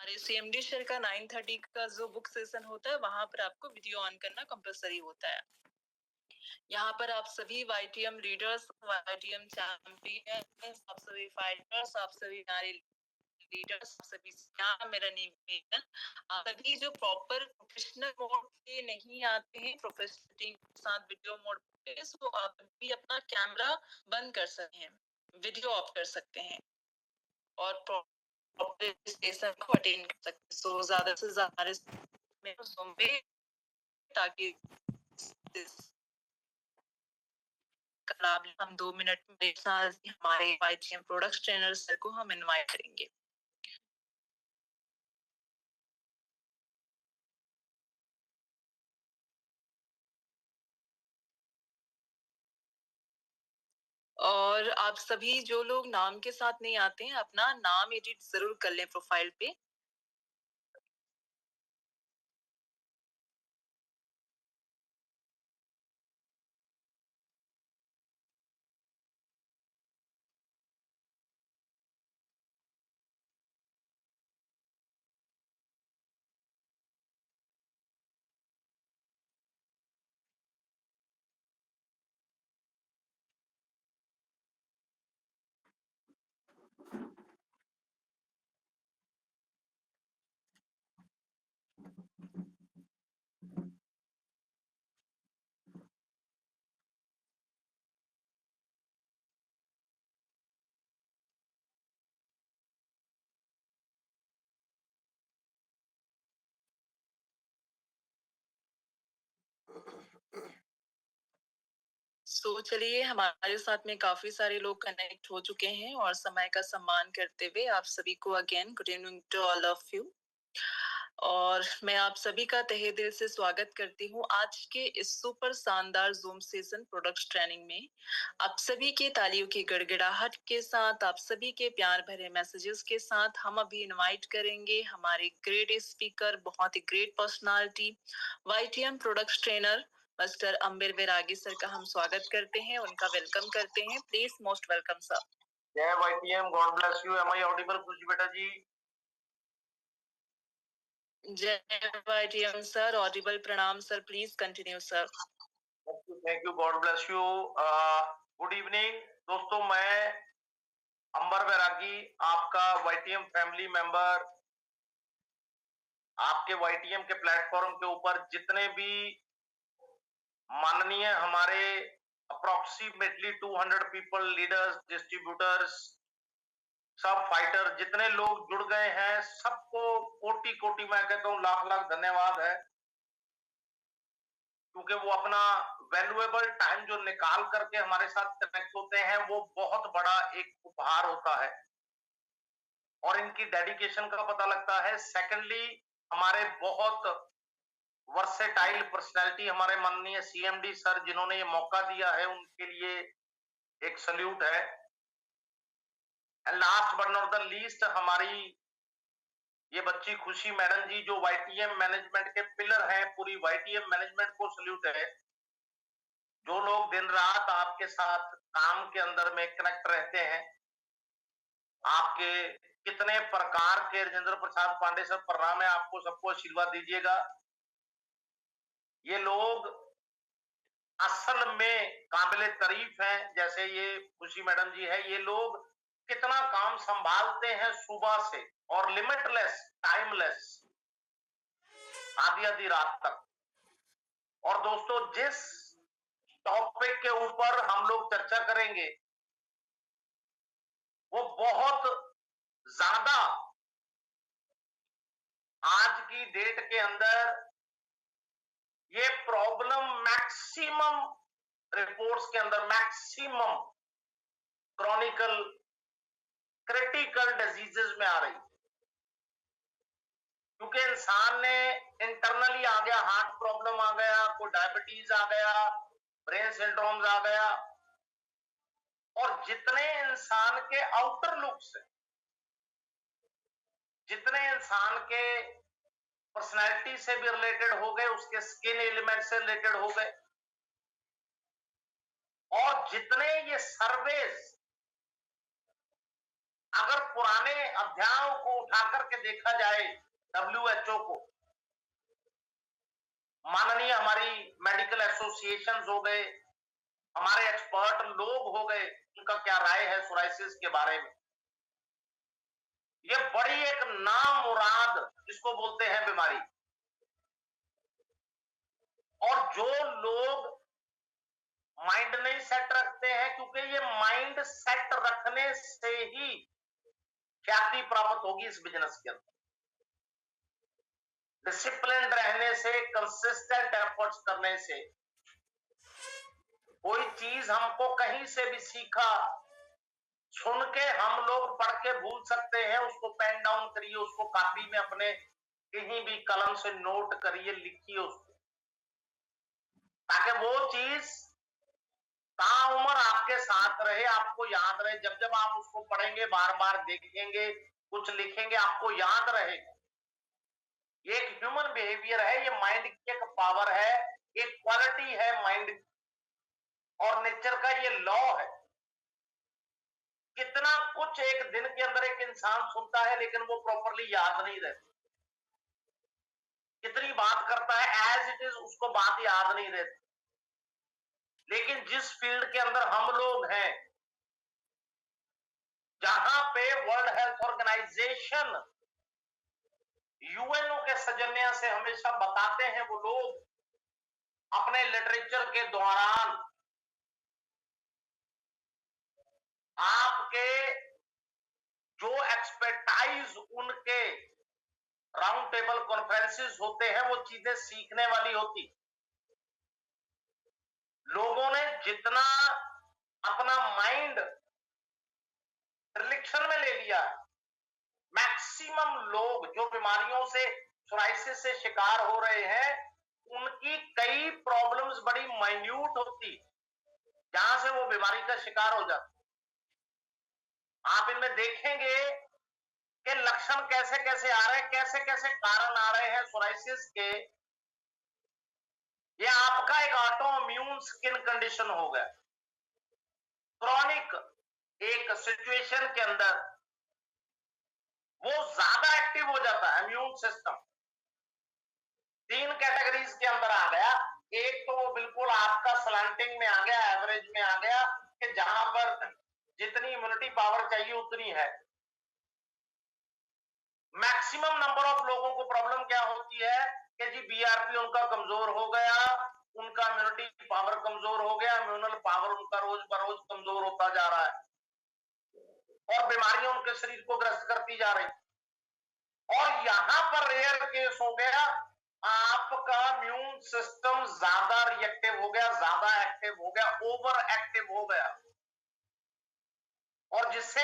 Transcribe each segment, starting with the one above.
हमारे CMD share का 9:30 का जो बुक सेशन होता है वहां पर आपको वीडियो ऑन करना कंपलसरी होता है। यहाँ पर आप सभी वाईटीएम लीडर्स, वाईटीएम चैंपियंस, आप सभी फाइटर्स, आप सभी नारी लीडर्स, सभी से मेरा निवेदन, आप सभी जो प्रॉपर प्रोफेशनल मोड पे नहीं आते हैं, प्रोफेशनल टीम के साथ वीडियो मोड पे, तो आप भी अपना कैमरा बंद कर सकते हैं, वीडियो ऑफ कर सकते हैं और सेशन को अटेंड कर सकते हैं। सो ज्यादा से ज्यादा Zoom पे ताकि हम 2 मिनट में हमारे वाईटीएम प्रोडक्ट ट्रेनर सर को हम इनवाइट करेंगे। और आप सभी जो लोग नाम के साथ नहीं आते हैं, अपना नाम एडिट जरूर कर लें प्रोफाइल पे। चलिए, हमारे साथ में काफी सारे लोग कनेक्ट हो चुके हैं और समय का सम्मान करते हुए आप सभी को again good evening to all of you. और मैं आप सभी का तहे दिल से स्वागत करती हूँ आज के इस सुपर शानदार जूम सेशन प्रोडक्ट्स ट्रेनिंग में। आप सभी के तालियों की गड़गड़ाहट के साथ, आप सभी के प्यार भरे मैसेजेस के साथ हम अभी इनवाइट करेंगे हमारे ग्रेट स्पीकर, बहुत ही great personality, YTM products trainer mister Ambir Vairagi sir का हम स्वागत करते हैं, उनका वेलकम करते हैं। Please most welcome sir. जय YTM, God bless you. Am I audible Khushi बेटा जी? जय वाईटीएम सर, ऑडिबल। प्रणाम sir, please continue sir. Thank you, God bless you. Good evening दोस्तों, मैं अंबर वैरागी, आपका वाईटीएम फैमिली मेंबर। आपके वाईटीएम के प्लेटफॉर्म के ऊपर जितने भी माननीय हमारे अप्रोक्सीमेटली 200 पीपल, लीडर्स, डिस्ट्रीब्यूटर्स, सब फाइटर, जितने लोग जुड़ गए हैं, सबको कोटि कोटि, मैं कहता हूं लाख लाख धन्यवाद है, क्योंकि वो अपना वैल्यूएबल टाइम जो निकाल करके हमारे साथ कनेक्ट होते हैं, वो बहुत बड़ा एक उपहार होता है और इनकी डेडिकेशन का पता लगता है। सेकेंडली, हमारे बहुत वर्सेटाइल पर्सनैलिटी हमारे माननीय सीएमडी सर, जिन्होंने ये मौका दिया है, उनके लिए एक सल्यूट है। And last but not the least, हमारी ये बच्ची खुशी मैडम जी, जो वाईटीएम मैनेजमेंट के पिलर हैं, पूरी वाईटीएम मैनेजमेंट को सल्यूट है। जो लोग दिन रात आपके साथ काम के अंदर में कनेक्ट रहते हैं, आपके कितने प्रकार के, राजेंद्र प्रसाद पांडे सर प्रणाम है आपको, सबको आशीर्वाद दीजिएगा। ये लोग असल में काबिले तारीफ हैं, जैसे ये खुशी मैडम जी है। ये लोग कितना काम संभालते हैं सुबह से और लिमिटलेस, टाइमलेस, आधी आधी रात तक। और दोस्तों, जिस टॉपिक के ऊपर हम लोग चर्चा करेंगे वो बहुत ज्यादा आज की डेट के अंदर ये प्रॉब्लम मैक्सिमम रिपोर्ट्स के अंदर, मैक्सिमम क्रॉनिकल क्रिटिकल डिजीजेस में आ रही, क्योंकि इंसान ने इंटरनली आ गया, हार्ट प्रॉब्लम आ गया, कोई डायबिटीज आ गया, ब्रेन सिंड्रोम्स आ गया, और जितने इंसान के आउटर लुक से, जितने इंसान के पर्सनैलिटी से भी रिलेटेड हो गए, उसके स्किन एलिमेंट से रिलेटेड हो गए, और जितने ये सर्वेज अगर पुराने अध्यायों को उठा करके देखा जाए, WHO को, माननीय हमारी मेडिकल एसोसिएशन हो गए, हमारे एक्सपर्ट लोग हो गए, उनका क्या राय है सोराइसिस के बारे में। ये बड़ी एक नामुराद जिसको बोलते हैं बीमारी, और जो लोग माइंड नहीं सेट रखते हैं, क्योंकि ये माइंड सेट रखने से ही ख्याति प्राप्त होगी इस बिजनेस के अंदर। डिसिप्लिन रहने से, कंसिस्टेंट एफर्ट्स करने से, कोई चीज हमको कहीं से भी सीखा, सुन के हम लोग पढ़ के भूल सकते हैं, उसको पेन डाउन करिए, उसको कॉपी में अपने कहीं भी कलम से नोट करिए, लिखिए उसको, ताकि वो चीज ताउम्र आपके साथ रहे, आपको याद रहे। जब जब आप उसको पढ़ेंगे, बार बार देखेंगे, कुछ लिखेंगे, आपको याद रहेगा। ये एक ह्यूमन बिहेवियर है, ये माइंड की एक पावर है, एक क्वालिटी है माइंड और नेचर का ये लॉ है। कितना कुछ एक दिन के अंदर एक इंसान सुनता है, लेकिन वो प्रॉपरली याद नहीं रहती। कितनी बात करता है एज इट इज, उसको बात याद नहीं रहती। लेकिन जिस फील्ड के अंदर हम लोग हैं, जहां पे वर्ल्ड हेल्थ ऑर्गेनाइजेशन, यूएनओ के सजन्य से हमेशा बताते हैं वो लोग अपने लिटरेचर के दौरान, आपके जो एक्सपर्टाइज उनके राउंड टेबल कॉन्फ्रेंसेस होते हैं, वो चीजें सीखने वाली होती। लोगों ने जितना अपना माइंड रिलेक्शन में ले लिया है, मैक्सिमम लोग जो बीमारियों से, सोराइसिस से शिकार हो रहे हैं, उनकी कई प्रॉब्लम्स बड़ी माइन्यूट होती, जहां से वो बीमारी का शिकार हो जाते। आप इनमें देखेंगे कि लक्षण कैसे कैसे आ रहे हैं, कैसे कैसे कारण आ रहे हैं सोराइसिस के। ये आपका एक ऑटो इम्यून स्किन कंडीशन हो गया, क्रॉनिक एक सिचुएशन के अंदर वो ज्यादा एक्टिव हो जाता है इम्यून सिस्टम। 3 कैटेगरीज के अंदर आ गया। एक तो वो बिल्कुल आपका स्लैंटिंग में आ गया, एवरेज में आ गया, कि जहां पर जितनी इम्यूनिटी पावर चाहिए उतनी है। मैक्सिमम नंबर ऑफ लोगों को प्रॉब्लम क्या होती है कि जी बीआरपी उनका कमजोर हो गया, उनका इम्यूनिटी पावर कमजोर हो गया, इम्यूनल पावर उनका रोज बरोज कमजोर होता जा रहा है और बीमारियां उनके शरीर को ग्रस्त करती जा रही। और यहां पर रेयर केस हो गया, आपका इम्यून सिस्टम ज्यादा रिएक्टिव हो गया, ज्यादा एक्टिव हो गया, ओवर एक्टिव हो गया, और जिससे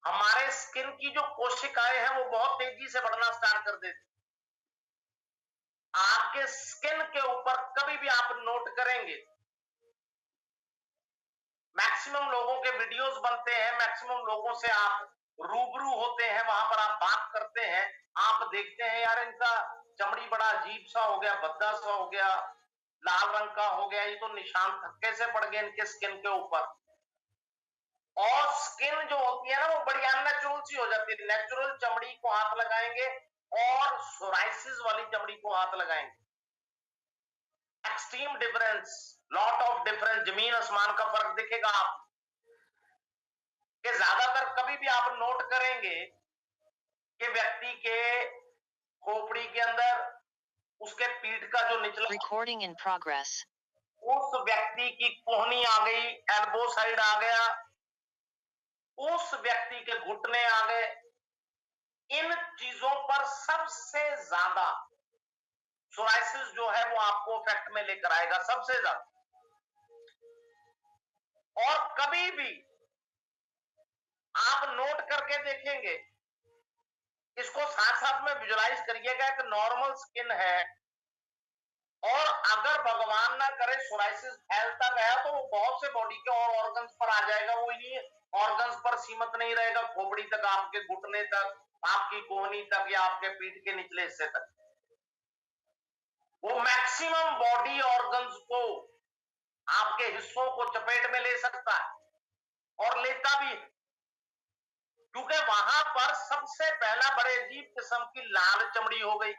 हमारे स्किन की जो कोशिकाएं हैं वो बहुत तेजी से बढ़ना स्टार्ट कर देती। आपके स्किन के ऊपर कभी भी आप नोट करेंगे, मैक्सिमम लोगों के वीडियोस बनते हैं, मैक्सिमम लोगों से आप रूबरू होते हैं, वहां पर आप बात करते हैं, आप देखते हैं यार इनका चमड़ी बड़ा अजीब सा हो गया, भद्दा सा हो गया, लाल रंग का हो गया, ये तो निशान थक्के से पड़ गए इनके स्किन के ऊपर। और स्किन जो होती है ना, वो बड़ी अननेचुरल सी हो जाती है। नेचुरल चमड़ी को हाथ लगाएंगे और सोराइसिस वाली चमड़ी को हाथ लगाएंगे, extreme difference, lot of difference, जमीन आसमान का फर्क दिखेगा आप कि ज्यादातर कभी भी आप नोट करेंगे कि व्यक्ति के खोपड़ी के अंदर, उसके पीठ का जो निचला, Recording in progress. उस व्यक्ति की कोहनी आ गई, एल्बो साइड आ गया, उस व्यक्ति के घुटने आ गए। इन चीजों पर सबसे ज्यादा सोराइसिस जो है वो आपको इफेक्ट में लेकर आएगा, सबसे ज्यादा। और कभी भी आप नोट करके देखेंगे, इसको साथ साथ में विजुलाइज करिएगा, एक नॉर्मल स्किन है, और अगर भगवान ना करे सोराइसिस फैलता गया तो वो बहुत से बॉडी के और ऑर्गन्स पर आ जाएगा। वो इन्हीं ऑर्गन्स पर सीमित नहीं रहेगा, खोपड़ी तक, आपके घुटने तक, आपकी कोहनी तक, या आपके पीठ के निचले हिस्से तक। वो मैक्सिमम बॉडी ऑर्गन्स को, आपके हिस्सों को चपेट में ले सकता है और लेता भी है। क्योंकि वहां पर सबसे पहला बड़े अजीब किस्म की लाल चमड़ी हो गई,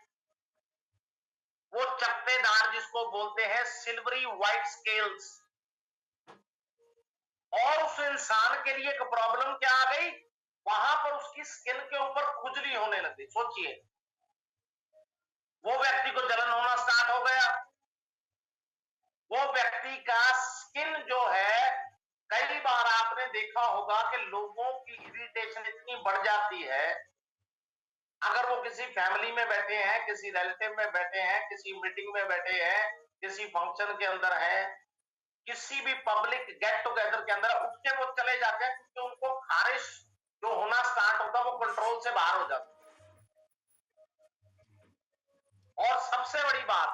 वो चकत्तेदार जिसको बोलते हैं सिल्वरी व्हाइट स्केल्स। और उस इंसान के लिए एक प्रॉब्लम क्या आ गई, वहां पर उसकी स्किन के ऊपर खुजली होने लगी। सोचिए, वो व्यक्ति को जलन होना स्टार्ट हो गया, वो व्यक्ति का स्किन जो है, कई बार आपने देखा होगा कि लोगों की इरिटेशन इतनी बढ़ जाती है, अगर वो किसी फैमिली में बैठे हैं, किसी रिलेटिव में बैठे हैं, किसी मीटिंग में बैठे हैं, किसी फंक्शन के अंदर हैं, किसी भी पब्लिक गेट टुगेदर के अंदर उठ के वो चले जाते हैं, क्योंकि उनको खारिश जो होना स्टार्ट होता है वो कंट्रोल से बाहर हो जाता है। और सबसे बड़ी बात,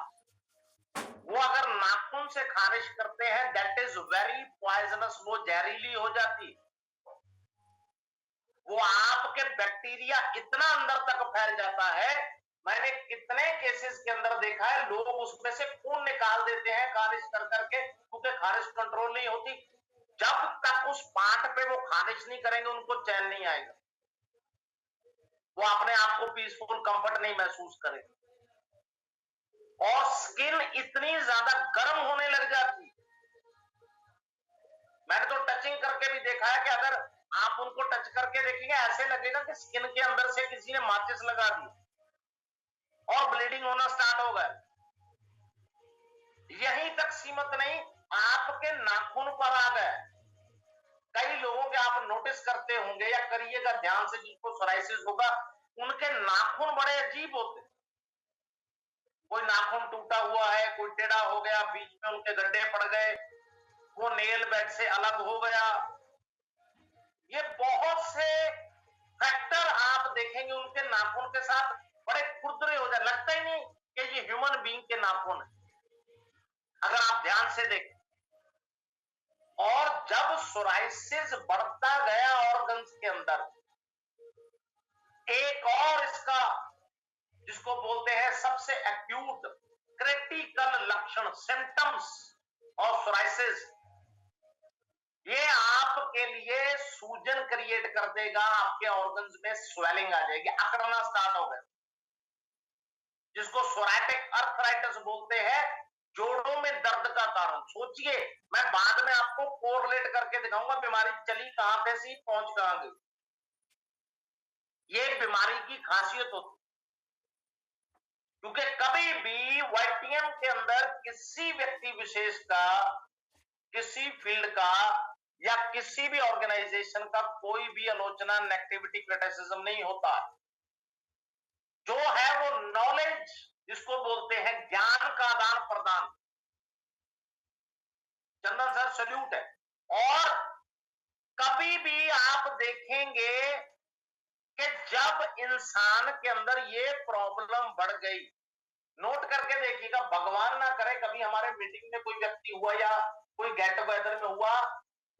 वो अगर नाखून से खारिश करते हैं, दैट इज वेरी पॉइजनस, वो जहरीली हो जाती, वो आपके बैक्टीरिया इतना अंदर तक फैल जाता है। मैंने कितने केसेस के अंदर देखा है, लोग उसमें से खून निकाल देते हैं खारिश कर करके, क्योंकि खारिश कंट्रोल नहीं होती। जब तक उस पार्ट पे वो खारिश नहीं करेंगे, उनको चैन नहीं आएगा, वो अपने आप को पीसफुल कंफर्ट नहीं महसूस करेंगे। और स्किन इतनी ज्यादा गर्म होने लग जाती, मैंने तो टचिंग करके भी देखा है कि अगर आप उनको टच करके देखेंगे, ऐसे लगेगा कि स्किन के अंदर से किसी ने माचिस लगा दी और ब्लीडिंग होना स्टार्ट हो गया। यहीं तक सीमित नहीं, आपके नाखून पर आ गए। कई लोगों के आप नोटिस करते होंगे या करिएगा ध्यान से, जिनको सोराइसिस होगा, उनके नाखून बड़े अजीब होते, कोई नाखून टूटा हुआ है, कोई टेढ़ा हो गया, बीच में उनके गड्ढे पड़ गए, वो नेल बेड से अलग हो गया। ये बहुत से फैक्टर आप देखेंगे उनके नाखून के साथ बड़े खुरदरे हो जाए, लगता ही नहीं कि ये ह्यूमन बीइंग के नाखून है, अगर आप ध्यान से देखें। और जब सोराइसिस बढ़ता गया ऑर्गन्स के अंदर, एक और इसका जिसको बोलते हैं सबसे एक्यूट क्रिटिकल लक्षण, सिम्टम्स ऑफ सोराइसिस, ये आपके लिए सूजन क्रिएट कर देगा, आपके ऑर्गन्स में स्वेलिंग आ जाएगी, अकड़ना स्टार्ट हो गया, जिसको सोराइटिक अर्थराइटिस बोलते हैं, जोड़ों में दर्द का कारण। सोचिए, मैं बाद में आपको कोरिलेट करके दिखाऊंगा बीमारी चली कहां पे सी पहुंच कहां गई। ये बीमारी की खासियत होती, क्योंकि कभी भी वाईटीएम के अंदर किसी व्यक्ति विशेष का, किसी फील्ड का या किसी भी ऑर्गेनाइजेशन का कोई भी आलोचना, नेगेटिविटी, क्रिटिसिज्म नहीं होता। जो है वो नॉलेज जिसको बोलते हैं, ज्ञान का आदान प्रदान। चंदन सर सल्यूट है। और कभी भी आप देखेंगे कि जब इंसान के अंदर ये प्रॉब्लम बढ़ गई, नोट करके देखिएगा, भगवान ना करे कभी हमारे मीटिंग में कोई व्यक्ति हुआ या कोई गेट टुगेदर में हुआ,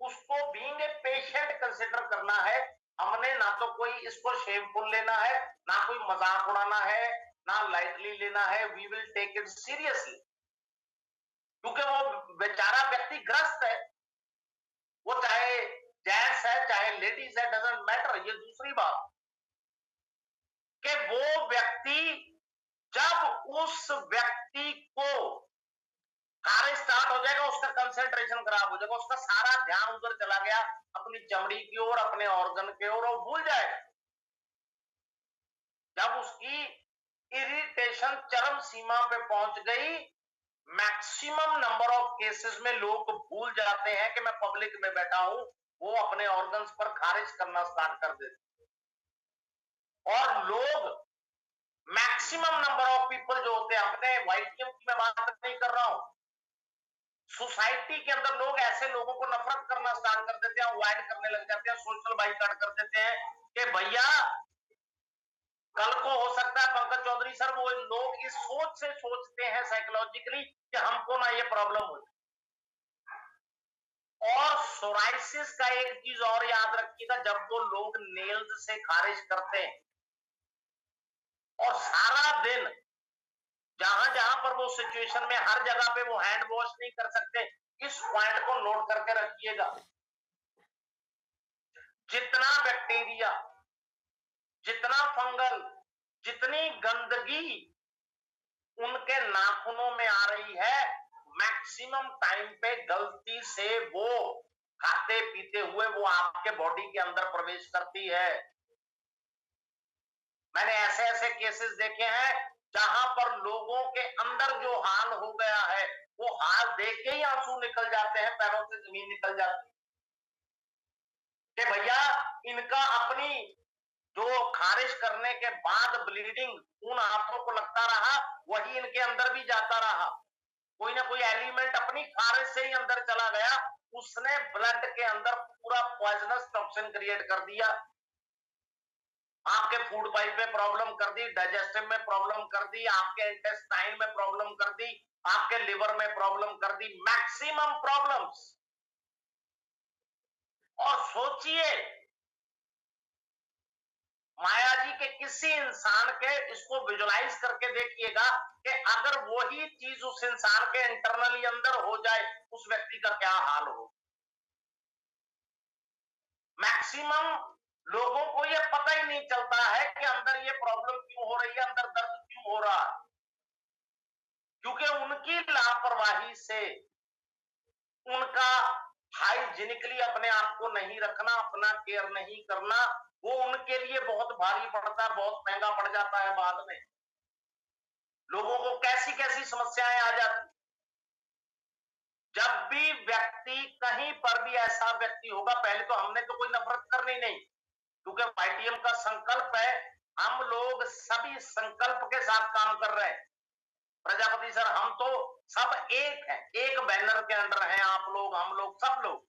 उसको बीइंग ए पेशेंट कंसिडर करना है। हमने ना तो कोई इसको शेमफुल लेना है, ना कोई मजाक उड़ाना है, ना लाइटली लेना है। We will take it seriously, क्योंकि वो बेचारा व्यक्ति ग्रस्त है, वो चाहे जेंट्स है चाहे लेडीज है, डजंट मैटर। ये दूसरी बात कि वो व्यक्ति, जब उस व्यक्ति को खारिश स्टार्ट हो जाएगा, उसका कंसंट्रेशन खराब हो जाएगा, उसका सारा ध्यान उधर चला गया अपनी चमड़ी की ओर, अपने ऑर्गन की ओर, और भूल जाएगा। जब उसकी इरिटेशन चरम सीमा पे पहुंच गई, मैक्सिमम नंबर ऑफ केसेस में लोग भूल जाते हैं कि मैं पब्लिक में बैठा हूं, वो अपने ऑर्गन्स पर खारिज करना स्टार्ट कर देते। और लोग, मैक्सिमम नंबर ऑफ पीपल जो होते हैं, अपने वाईटीएम की मैं बात नहीं कर रहा हूं, सोसाइटी के अंदर लोग ऐसे लोगों को नफरत करना स्टार्ट कर देते हैं, अवॉइड करने लग जाते हैं, सोशल बाइकआउट कर देते हैं कि भैया कल को हो सकता है पंकज चौधरी सर, वो लोग इस सोच से सोचते हैं साइकोलॉजिकली कि हमको ना ये प्रॉब्लम हो जाए। और सोराइसिस का एक चीज और याद रखिएगा, जब वो लोग नेल्स से खारिज करते हैं और सारा दिन जहां जहां पर वो सिचुएशन में हर जगह पे वो हैंड वॉश नहीं कर सकते, इस पॉइंट को नोट करके रखिएगा। जितना बैक्टीरिया, जितना फंगल, जितनी गंदगी उनके नाखूनों में आ रही है, मैक्सिमम टाइम पे गलती से वो खाते पीते हुए वो आपके बॉडी के अंदर प्रवेश करती है। मैंने ऐसे ऐसे केसेस देखे हैं जहां पर लोगों के अंदर जो हाल हो गया है, वो हाल देख के ही आंसू निकल जाते हैं, पैरों से जमीन निकल जाती है कि भैया इनका अपनी जो खारिज करने के बाद ब्लीडिंग उन हाथों को लगता रहा, वही इनके अंदर भी जाता रहा। कोई ना कोई एलिमेंट अपनी खारिज से ही अंदर चला गया, उसने ब्लड के अंदर पूरा पॉइजनस टॉक्सिन क्रिएट कर दिया, आपके फूड पाइप में प्रॉब्लम कर दी, डाइजेस्टिव में प्रॉब्लम कर दी, आपके इंटेस्टाइन में प्रॉब्लम कर दी, आपके लिवर में प्रॉब्लम कर दी, मैक्सिमम प्रॉब्लम्स। और सोचिए माया जी के किसी इंसान के, इसको विजुलाइज करके देखिएगा कि अगर वही चीज उस इंसान के इंटरनली अंदर हो जाए, उस व्यक्ति का क्या हाल हो। मैक्सिमम लोगों को ये पता ही नहीं चलता है कि अंदर ये प्रॉब्लम क्यों हो रही है, अंदर दर्द क्यों हो रहा है, क्योंकि उनकी लापरवाही से, उनका हाइजीनिकली अपने आप को नहीं रखना, अपना केयर नहीं करना, वो उनके लिए बहुत भारी पड़ता है, बहुत महंगा पड़ जाता है बाद में। लोगों को कैसी कैसी समस्याएं आ जाती। जब भी व्यक्ति कहीं पर भी ऐसा व्यक्ति होगा, पहले तो हमने तो कोई नफरत करनी नहीं, क्योंकि वाईटीएम का संकल्प है, हम लोग सभी संकल्प के साथ काम कर रहे हैं। प्रजापति सर, हम तो सब एक हैं, एक बैनर के अंडर हैं, आप लोग, हम लोग, सब लोग।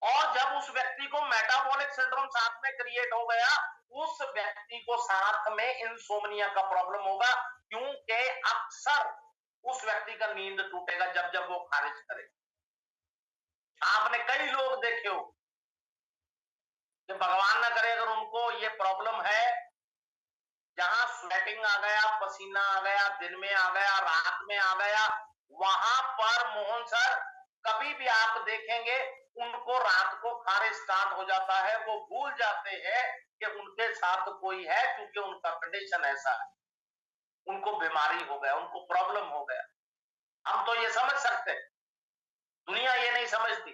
और जब उस व्यक्ति को मेटाबॉलिक सिंड्रोम साथ में क्रिएट हो गया, उस व्यक्ति को साथ में इंसोम्निया का प्रॉब्लम होगा, क्योंकि अक्सर उस व्यक्ति का नींद टूटेगा जब जब वो खारिज करे। आपने कई लोग देखे हो कि भगवान ना करे अगर उनको ये प्रॉब्लम है, जहां स्वेटिंग आ गया, पसीना आ गया, दिन में आ गया, रात में आ गया, वहां पर मोहन सर कभी भी आप देखेंगे उनको रात को खारिज स्टार्ट हो जाता है, वो भूल जाते हैं कि उनके साथ कोई है, क्योंकि उनका कंडीशन ऐसा है, उनको बीमारी हो गया, उनको प्रॉब्लम हो गया। हम तो ये समझ सकते हैं, दुनिया ये नहीं समझती।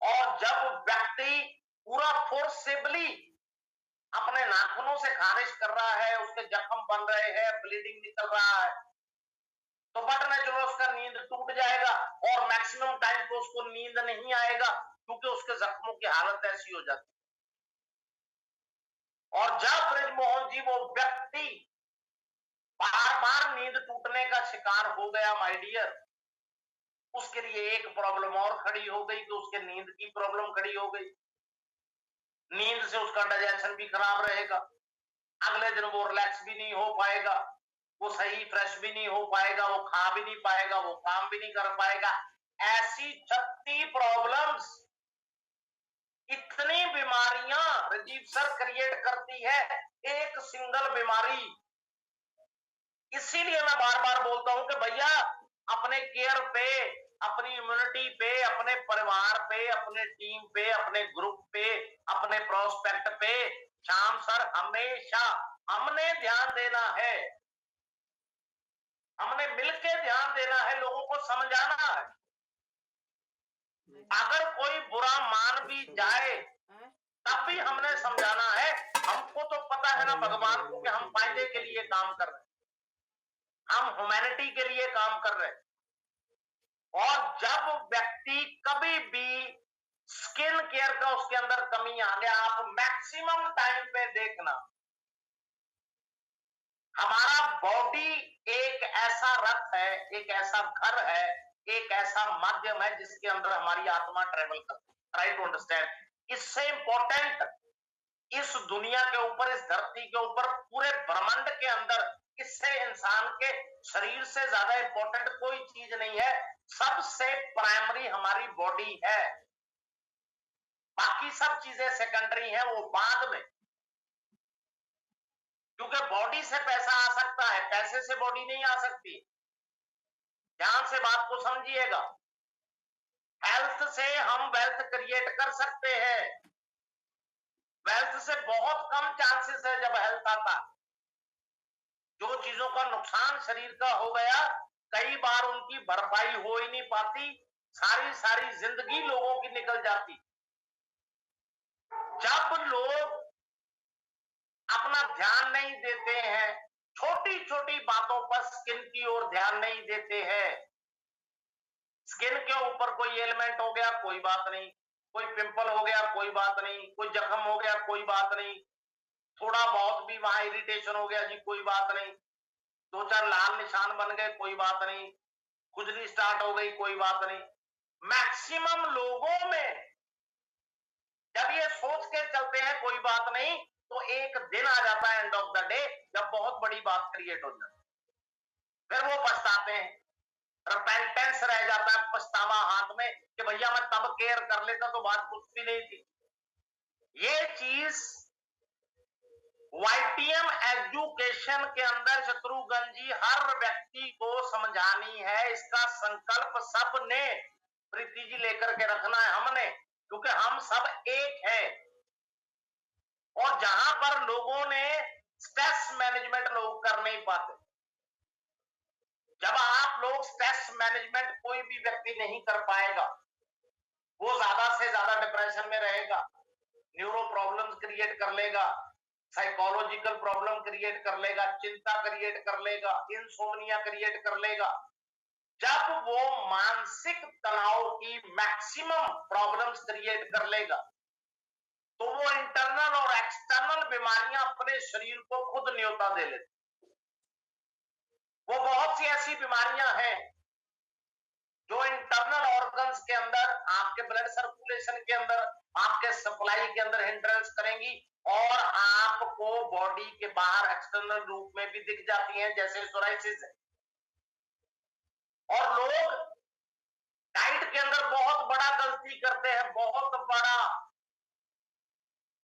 और जब व्यक्ति पूरा फोर्सेबली अपने नाखूनों से खारिज कर रहा है, उसके जख्म बन रहे हैं, ब्लीडिंग निकल रहा है, तो बट नेचुरल उसका नींद टूट जाएगा, और मैक्सिमम टाइम तो उसको नींद नहीं आएगा, क्योंकि उसके जख्मों की हालत ऐसी हो जाती है। और जब ब्रिजमोहन जी वो व्यक्ति बार बार नींद टूटने का शिकार हो गया, माय डियर, उसके लिए एक प्रॉब्लम और खड़ी हो गई, कि उसके नींद की प्रॉब्लम खड़ी हो गई। नींद से उसका डाइजेशन भी खराब रहेगा, अगले दिन वो रिलैक्स भी नहीं हो पाएगा, वो सही फ्रेश भी नहीं हो पाएगा, वो खा भी नहीं पाएगा, वो काम भी नहीं कर पाएगा। ऐसी 36 प्रॉब्लम्स, इतनी बीमारियां राजीव सर क्रिएट करती है एक सिंगल बीमारी। इसीलिए मैं बार बार बोलता हूं कि भैया अपने केयर पे, अपनी इम्यूनिटी पे, अपने परिवार पे, अपने टीम पे, अपने ग्रुप पे, अपने प्रोस्पेक्ट पे, श्याम सर हमेशा हमने ध्यान देना है, हमने मिलकर ध्यान देना है, लोगों को समझाना है। अगर कोई बुरा मान भी जाए तब भी हमने समझाना है। हमको तो पता है ना भगवान को कि हम फायदे के लिए काम कर रहे हैं, हम ह्यूमैनिटी के लिए काम कर रहे हैं। और जब व्यक्ति कभी भी स्किन केयर का उसके अंदर कमी आ गया, आप मैक्सिमम टाइम पे देखना, हमारा बॉडी एक ऐसा रथ है, एक ऐसा घर है, एक ऐसा माध्यम है जिसके अंदर हमारी आत्मा ट्रेवल करती है। Try to understand. इससे इंपॉर्टेंट इस दुनिया के ऊपर, इस धरती के ऊपर, पूरे ब्रह्मांड के अंदर, इससे इंसान के शरीर से ज्यादा इंपॉर्टेंट कोई चीज नहीं है। सबसे प्राइमरी हमारी बॉडी है, बाकी सब चीजें सेकेंडरी हैं, वो बाद में। क्योंकि बॉडी से पैसा आ सकता है, पैसे से बॉडी नहीं आ सकती। ध्यान से बात को समझिएगा। हेल्थ से हम वेल्थ क्रिएट कर सकते हैं, वेल्थ से बहुत कम चांसेस है जब हेल्थ आता। जो चीजों का नुकसान शरीर का हो गया, कई बार उनकी भरपाई हो ही नहीं पाती, सारी सारी जिंदगी लोगों की निकल जाती। जब लोग अपना ध्यान नहीं देते हैं, छोटी छोटी बातों पर स्किन की ओर ध्यान नहीं देते हैं, स्किन के ऊपर कोई एलिमेंट हो गया कोई बात नहीं, कोई पिंपल हो गया कोई बात नहीं, कोई जख्म हो गया कोई बात नहीं, थोड़ा बहुत भी वहां इरिटेशन हो गया जी कोई बात नहीं, दो चार लाल निशान बन गए कोई बात नहीं, खुजली स्टार्ट हो गई कोई बात नहीं। मैक्सिमम लोगों में जब ये सोच के चलते हैं कोई बात नहीं, तो एक दिन आ जाता है एंड ऑफ द डे जब बहुत बड़ी बात क्रिएट हो जाती है, फिर वो पछताते हैं, रिपेंटेंस रह जाता है, पछतावा हाथ में कि भैया मैं तब केयर कर लेता तो बात कुछ भी नहीं थी। ये चीज वाईटीएम एजुकेशन के अंदर शत्रुघ्न जी हर व्यक्ति को समझानी है। इसका संकल्प सबने प्रीति जी लेकर के रखना है हमने, क्योंकि हम सब एक हैं। और जहां पर लोगों ने स्ट्रेस मैनेजमेंट लोग कर नहीं पाते, जब आप लोग स्ट्रेस मैनेजमेंट कोई भी व्यक्ति नहीं कर पाएगा, वो ज्यादा से ज्यादा डिप्रेशन में रहेगा, न्यूरो प्रॉब्लम्स क्रिएट कर लेगा, साइकोलॉजिकल प्रॉब्लम क्रिएट कर लेगा, चिंता क्रिएट कर लेगा, इंसोम्निया क्रिएट कर लेगा। जब वो मानसिक तनाव की मैक्सिमम प्रॉब्लम्स क्रिएट कर लेगा, तो वो इंटरनल और एक्सटर्नल बीमारियां अपने शरीर को खुद न्योता दे लेती। वो बहुत सी ऐसी बीमारियां हैं जो इंटरनल ऑर्गन्स के अंदर, आपके ब्लड सर्कुलेशन के अंदर, आपके सप्लाई के अंदर हिंड्रेंस करेंगी और आपको बॉडी के बाहर एक्सटर्नल रूप में भी दिख जाती हैं, जैसे सोराइसिस है। और लोग डाइट के अंदर बहुत बड़ा गलती करते हैं, बहुत बड़ा।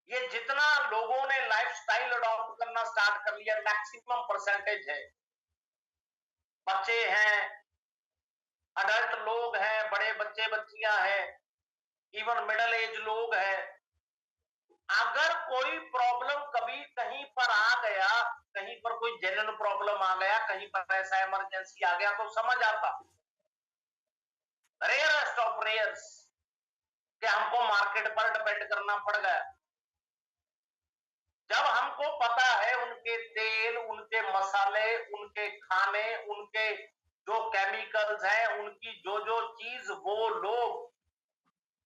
ये जितना लोगों ने लाइफस्टाइल अडॉप्ट करना स्टार्ट कर लिया, मैक्सिमम परसेंटेज है, बच्चे हैं, अडल्ट लोग हैं, बड़े बच्चे बच्चियां हैं, इवन मिडिल एज लोग हैं। अगर कोई प्रॉब्लम कभी कहीं पर आ गया, कहीं पर कोई जेन्युइन प्रॉब्लम आ गया, कहीं पर ऐसा इमरजेंसी आ गया, तो समझ आता, रेयरेस्ट ऑफ रेयर्स, कि हमको मार्केट पर डिपेंड करना पड़ गया। जब हमको पता है उनके तेल, उनके मसाले, उनके खाने, उनके जो केमिकल्स हैं, उनकी जो जो चीज वो लोग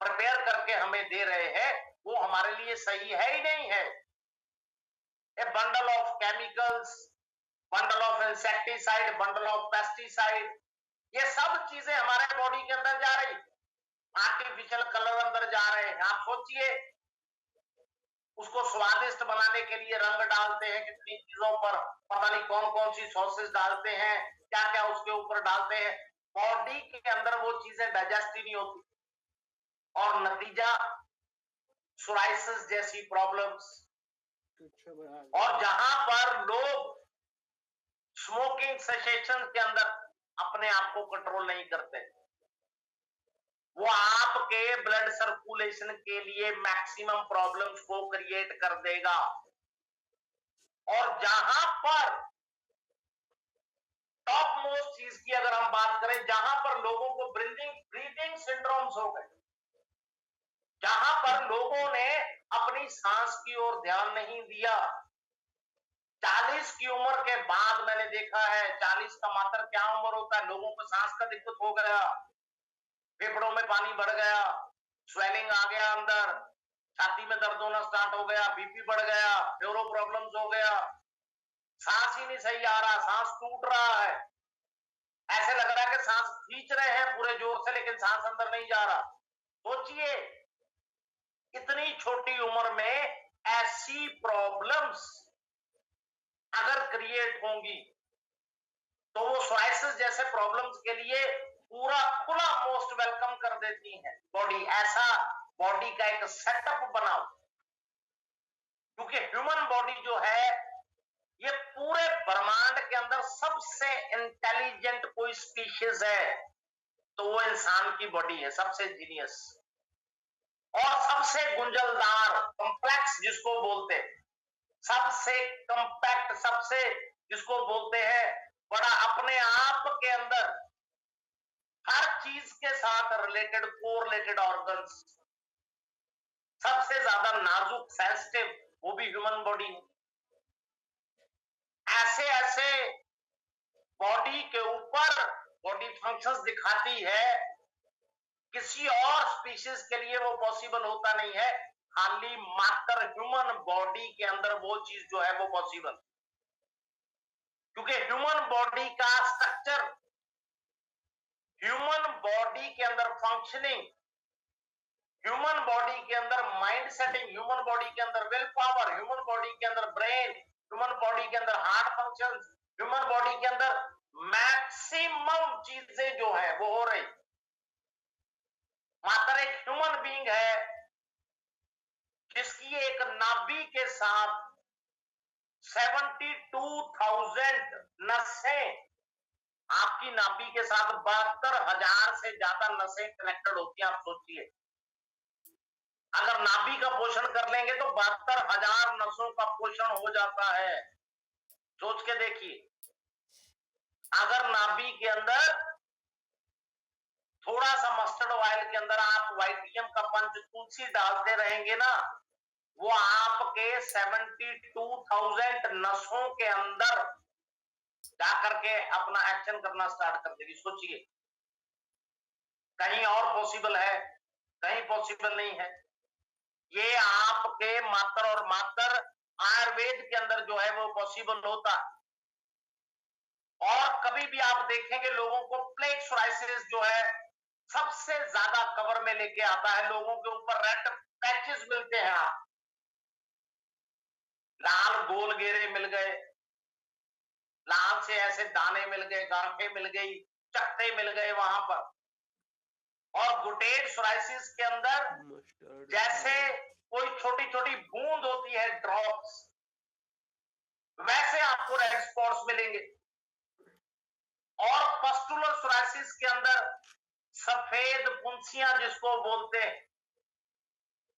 प्रिपेयर करके हमें दे रहे हैं, वो हमारे लिए सही है ही नहीं है। ए bundle of chemicals, bundle of insecticide, bundle of pesticide, ये सब चीजें हमारे बॉडी के अंदर जा रही, आर्टिफिशियल कलर अंदर जा रहे हैं। आप सोचिए, उसको स्वादिष्ट बनाने के लिए रंग डालते हैं, कितनी चीजों पर पता नहीं कौन कौन सी सॉसेस डालते हैं, क्या क्या उसके ऊपर डालते हैं, बॉडी के अंदर वो चीजें डाइजेस्ट ही नहीं होती, और नतीजा सोराइसिस जैसी प्रॉब्लम्स। और जहां पर लोग स्मोकिंग सेसेशन के अंदर अपने आप को कंट्रोल नहीं करते, वो आपके ब्लड सर्कुलेशन के लिए मैक्सिमम प्रॉब्लम्स को क्रिएट कर देगा। और जहां पर टॉप मोस्ट चीज की अगर हम बात करें, जहां पर लोगों को ब्रीदिंग सिंड्रोम्स हो गए, जहां पर लोगों ने अपनी सांस की ओर ध्यान नहीं दिया, 40 की उम्र के बाद मैंने देखा है, 40 का मात्र क्या उम्र होता है, लोगों को सांस का दिक्कत हो गया, फेफड़ों में पानी बढ़ गया, स्वेलिंग आ गया अंदर, छाती में दर्द होना स्टार्ट हो गया, बीपी बढ़ गया, न्यूरो प्रॉब्लम्स हो गया, सांस ही नहीं सही आ रहा, सांस टूट रहा है, ऐसे लग रहा है कि सांस खींच रहे हैं पूरे जोर से, लेकिन सांस अंदर नहीं जा रहा। सोचिए, इतनी छोटी उम्र में ऐसी प्रॉब्लम्स अगर क्रिएट होंगी, तो वो सोराइसिस जैसे प्रॉब्लम्स के लिए पूरा खुला मोस्ट वेलकम कर देती है बॉडी। ऐसा बॉडी का एक सेटअप बनाओ, क्योंकि ह्यूमन बॉडी जो है, ये पूरे ब्रह्मांड के अंदर सबसे इंटेलिजेंट कोई स्पीशीज है, तो वो इंसान की बॉडी है, सबसे जीनियस। और सबसे गुंजलदार कॉम्प्लेक्स जिसको बोलते हैं, सबसे कंपैक्ट, सबसे जिसको बोलते हैं बड़ा अपने आप के अंदर हर चीज के साथ रिलेटेड कोरिलेटेड ऑर्गन्स, सबसे ज्यादा नाजुक सेंसिटिव वो भी ह्यूमन बॉडी। ऐसे ऐसे बॉडी के ऊपर बॉडी फंक्शंस दिखाती है, किसी और स्पीशीज के लिए वो पॉसिबल होता नहीं है, खाली मात्र ह्यूमन बॉडी के अंदर वो चीज जो है वो पॉसिबल, क्योंकि ह्यूमन बॉडी का स्ट्रक्चर, ह्यूमन बॉडी के अंदर फंक्शनिंग, ह्यूमन बॉडी के अंदर माइंड सेटिंग, ह्यूमन बॉडी के अंदर विल पावर, ह्यूमन बॉडी के अंदर ब्रेन, ह्यूमन बॉडी के अंदर हार्ट फंक्शंस, ह्यूमन बॉडी के अंदर मैक्सिमम चीजें जो है वो हो रही। मात्र एक ह्यूमन बीइंग है जिसकी एक नाभि के साथ 72,000 नसें, आपकी नाभि के साथ 72,000 से ज्यादा नसें कनेक्टेड होती हैं। आप सोचिए, अगर नाभि का पोषण कर लेंगे तो 72,000 नसों का पोषण हो जाता है। सोच के देखिए, अगर नाभि के अंदर थोड़ा सा मस्टर्ड ऑयल के अंदर आप वाइटियम का पंच तुलसी डालते रहेंगे ना, वो आपके 72,000 नसों के अंदर जाकर के अपना एक्शन करना स्टार्ट कर देगी। सोचिए, कहीं और पॉसिबल है, कहीं पॉसिबल नहीं है। ये आपके मात्र और मात्र आयुर्वेद के अंदर जो है वो पॉसिबल होता है। और कभी भी आप देखेंगे लोगों को प्लेग सोराइसिस जो है सबसे ज्यादा कवर में लेके आता है, लोगों के ऊपर रेड पैचेस मिलते हैं, आप लाल गोल घेरे मिल गए, लाल से ऐसे दाने मिल गए, गांठें मिल गई, चकते मिल गए वहां पर। और गुटेड सोराइसिस के अंदर जैसे कोई छोटी छोटी बूंद होती है, ड्रॉप्स, वैसे आपको रेड स्पॉट्स मिलेंगे। और पस्टुलर सोराइसिस के अंदर सफेद फुंसियां जिसको बोलते हैं,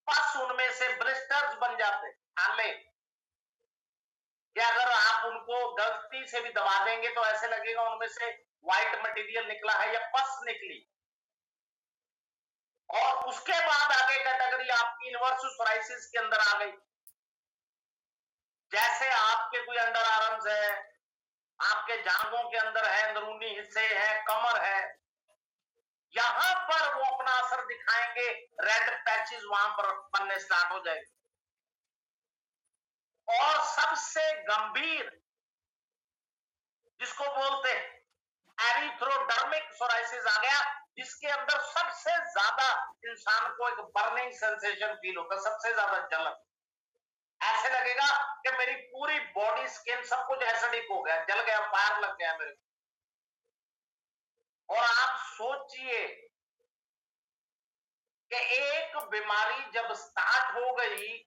पस उनमें से ब्लिस्टर्स बन जाते हैं। कि अगर आप उनको गलती से भी दबा देंगे तो ऐसे लगेगा उनमें से व्हाइट मटेरियल निकला है या पस निकली। और उसके बाद आगे कैटेगरी आपकी इनवर्स सोराइसिस के अंदर आ गई। जैसे आपके कोई अंडर आर्म्स है, आपके जांघों के अंदर है, अंदरूनी हिस्से है, कमर है, यहां पर वो अपना असर दिखाएंगे, रेड पैचेस वहां पर बनने स्टार्ट हो जाएंगे। और सबसे गंभीर जिसको बोलते हैं एरिथ्रोडर्मिक सोराइसिस आ गया, जिसके अंदर सबसे ज्यादा इंसान को एक बर्निंग सेंसेशन फील होता है, सबसे ज्यादा जलन। ऐसे लगेगा कि मेरी पूरी बॉडी स्किन सब कुछ एसिडिक हो गया, जल गया, फायर लग गया मेरे को। और आप सोचिए कि एक बीमारी जब स्टार्ट हो गई,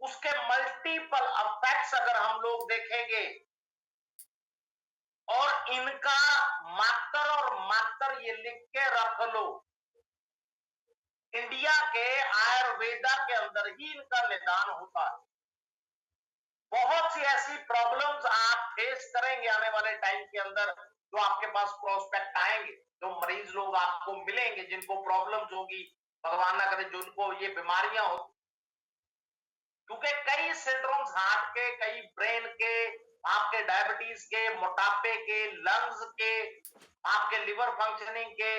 उसके मल्टीपल इफेक्ट्स अगर हम लोग देखेंगे, और इनका मात्र और मात्र ये लिख के रख लो, इंडिया के आयुर्वेदा के अंदर ही इनका निदान होता है। बहुत सी ऐसी प्रॉब्लम्स आप फेस करेंगे आने वाले टाइम के अंदर, जो आपके पास प्रोस्पेक्ट आएंगे, जो मरीज लोग आपको मिलेंगे जिनको प्रॉब्लम्स होगी, भगवान ना करे जिनको ये बीमारियां हो, क्योंकि कई सिंड्रोम्स हार्ट के, कई ब्रेन के, आपके डायबिटीज के, मोटापे के, लंग्स के, आपके लिवर फंक्शनिंग के,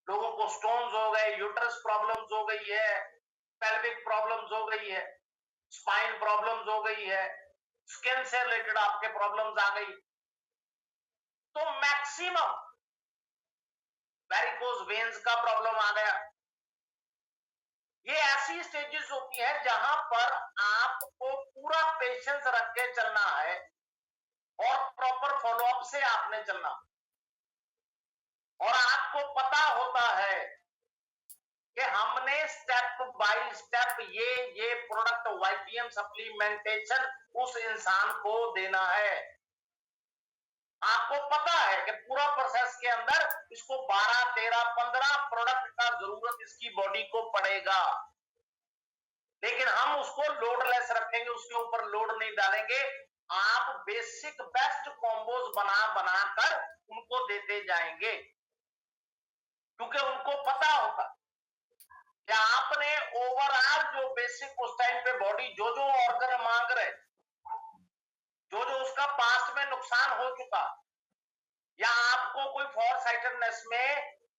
लोगों को स्टोन्स हो गए, यूट्रस प्रॉब्लम्स हो गई है, पेल्विक प्रॉब्लम्स हो गई है, स्पाइन प्रॉब्लम्स हो गई है, स्किन से रिलेटेड आपके प्रॉब्लम्स आ गई। तो मैक्सिमम वेरिकोज वेन्स का प्रॉब्लम आ गया। ये ऐसी स्टेजेस होती है जहां पर आपको पूरा पेशेंस रख के चलना है और प्रॉपर फॉलोअप से आपने चलना, और आपको पता होता है कि हमने स्टेप बाय स्टेप ये प्रोडक्ट वाइटियम सप्लीमेंटेशन उस इंसान को देना है। आपको पता है कि पूरा प्रोसेस के अंदर इसको 12, 13, 15 प्रोडक्ट का जरूरत इसकी बॉडी को पड़ेगा, लेकिन हम उसको लोडलेस रखेंगे, उसके ऊपर लोड नहीं डालेंगे। आप बेसिक बेस्ट कॉम्बोज बना बनाकर उनको देते जाएंगे, क्योंकि उनको पता होता कि आपने ओवरऑल जो बेसिक उस टाइम पे बॉडी जो जो ऑर्गन मांग रहे, जो जो उसका पास्ट में नुकसान हो चुका, या आपको कोई फॉर साइटेडनेस में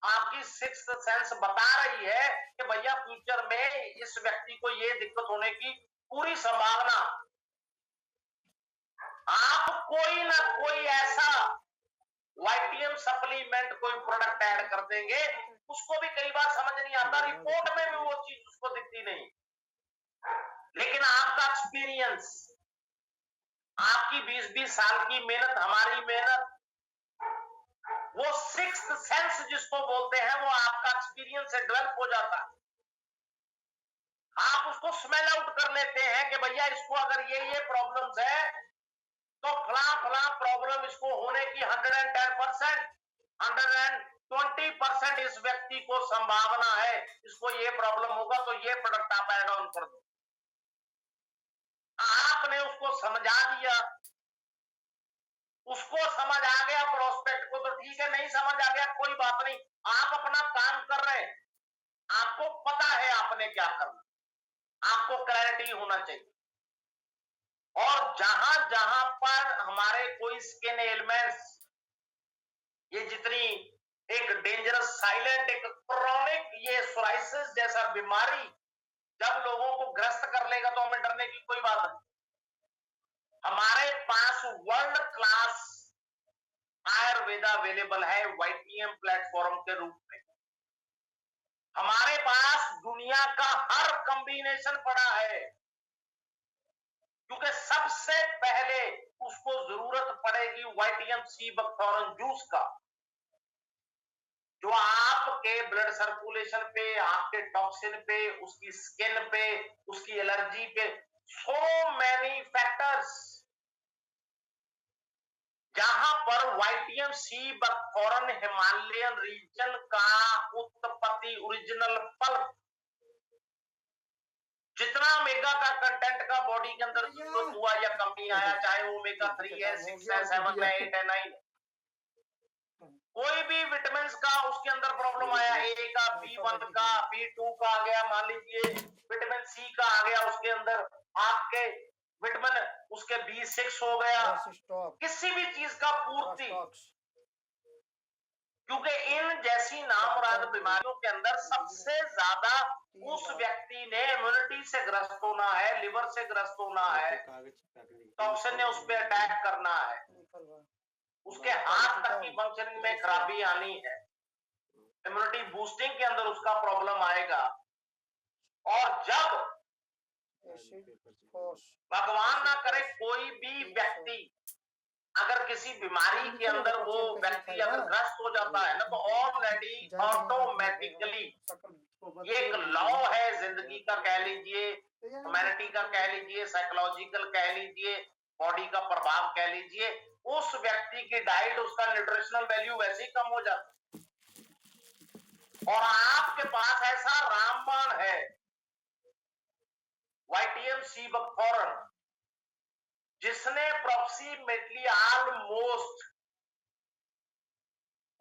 आपकी सिक्स्थ सेंस बता रही है कि भैया फ्यूचर में इस व्यक्ति को ये दिक्कत होने की पूरी संभावना, आप कोई ना कोई ऐसा वाइटियम सप्लीमेंट कोई प्रोडक्ट ऐड कर देंगे, उसको भी कई बार समझ नहीं आता, रिपोर्ट में भी वो चीज उसको दिखती नहीं, लेकिन आपका एक्सपीरियंस, आपकी 20-20 साल की मेहनत, हमारी मेहनत, वो सिक्स्थ सेंस जिसको बोलते हैं, वो आपका एक्सपीरियंस से डेवलप हो जाता है। आप उसको स्मेल आउट कर लेते हैं कि भैया इसको अगर ये प्रॉब्लम्स है तो फला प्रॉब्लम इसको होने की 110%, 120% इस व्यक्ति को संभावना है, इसको ये प्रॉब्लम होगा, तो ये प्रोडक्ट आप ऐड ऑन कर दो। आपने उसको समझा दिया, उसको समझ आ गया प्रोस्पेक्ट को, तो ठीक है, नहीं समझ आ गया कोई बात नहीं, आप अपना काम कर रहे हैं, आपको पता है आपने क्या करना, आपको क्लैरिटी होना चाहिए। और जहां जहां पर हमारे कोई स्किन एलिमेंट्स, ये जितनी एक डेंजरस साइलेंट एक क्रोनिक ये सोराइसिस जैसा बीमारी जब लोगों को ग्रस्त कर लेगा तो हमें डरने की कोई बात नहीं। हमारे पास वर्ल्ड क्लास आयुर्वेदा अवेलेबल है वाईटीएम प्लेटफॉर्म के रूप में। हमारे पास दुनिया का हर कॉम्बिनेशन पड़ा है, क्योंकि सबसे पहले उसको जरूरत पड़ेगी वाईटीएम सी बकथॉर्न जूस का, जो आपके ब्लड सर्कुलेशन पे, आपके टॉक्सिन पे, उसकी स्किन पे, उसकी एलर्जी पे, सो मैनी फैक्टर्स, जहां पर YTM sea buckthorn Himalayan region का उत्पत्ति ओरिजिनल पल्प, जितना ओमेगा का कंटेंट का बॉडी के अंदर जरूरत हुआ या कमी आया, चाहे ओमेगा 3 है, 6 है, 7 है, 8 है, 9 है, कोई भी विटामिन का उसके अंदर प्रॉब्लम आया, ए का, B1 का, B2 का आ गया, मान लीजिए विटामिन सी का आ गया उसके अंदर, आपके विटामिन उसके B6 हो गया, किसी भी चीज का पूर्ति, क्योंकि इन जैसी नामुराद बीमारियों के अंदर सबसे ज्यादा उस व्यक्ति ने इम्यूनिटी से ग्रस्त होना है, लिवर से ग्रस्त होना है, टॉक्सिन ने उस पर अटैक करना है, उसके हाथ तक की फंक्शनिंग में खराबी आनी है, इम्यूनिटी बूस्टिंग के अंदर उसका प्रॉब्लम आएगा। और जब भगवान ना करे कोई भी व्यक्ति अगर किसी बीमारी के अंदर वो व्यक्ति अगर ग्रस्त हो जाता है ना, तो ऑलरेडी ऑटोमेटिकली एक लॉ है जिंदगी का, कह लीजिए ह्यूमैनिटी का, कह लीजिए साइकोलॉजिकल, कह लीजिए बॉडी का प्रभाव, कह लीजिए, उस व्यक्ति की डाइट, उसका न्यूट्रिशनल वैल्यू वैसे ही कम हो जाता है। और आपके पास ऐसा रामबाण है वाईटीएम सी बकथॉर्न, जिसने approximately almost